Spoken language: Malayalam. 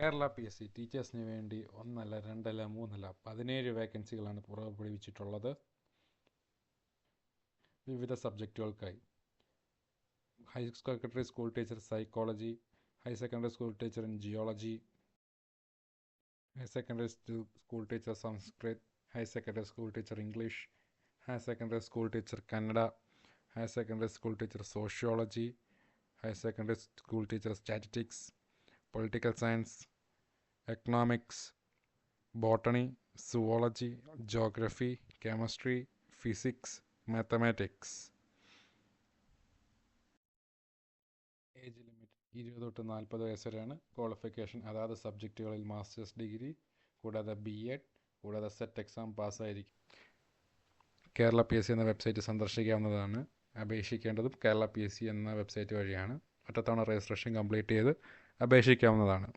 കേരള PSC ടീച്ചേഴ്സിന് വേണ്ടി 1 അല്ല 2 അല്ല 3 അല്ല 17 വേക്കൻസികളാണ് പുറപ്പെടുവിച്ചിട്ടുള്ളത്. വിവിധ സബ്ജക്റ്റുകൾക്കായി higher secondary school teacher psychology, higher secondary school teacher in geology, higher secondary school teacher Sanskrit, higher secondary school teacher English, higher secondary school teacher Kannada, higher secondary school teacher sociology, higher secondary school teacher statistics, political science, economics, botany, zoology, geography, chemistry, physics, mathematics. Age limit 20 തൊട്ട് 40 വയസ്സ് വരെയാണ്. ക്വാളിഫിക്കേഷൻ അതാത് സബ്ജക്റ്റുകളിൽ മാസ്റ്റേഴ്സ് ഡിഗ്രി, കൂടാതെ BEd, കൂടാതെ സെറ്റ് എക്സാം പാസ്സായിരിക്കും. കേരള PSC എന്ന വെബ്സൈറ്റ് സന്ദർശിക്കാവുന്നതാണ്. അപേക്ഷിക്കേണ്ടതും കേരള PSC എന്ന വെബ്സൈറ്റ് വഴിയാണ്. ഒറ്റത്തവണ രജിസ്ട്രേഷൻ കംപ്ലീറ്റ് ചെയ്ത് അപേക്ഷിക്കാവുന്നതാണ്.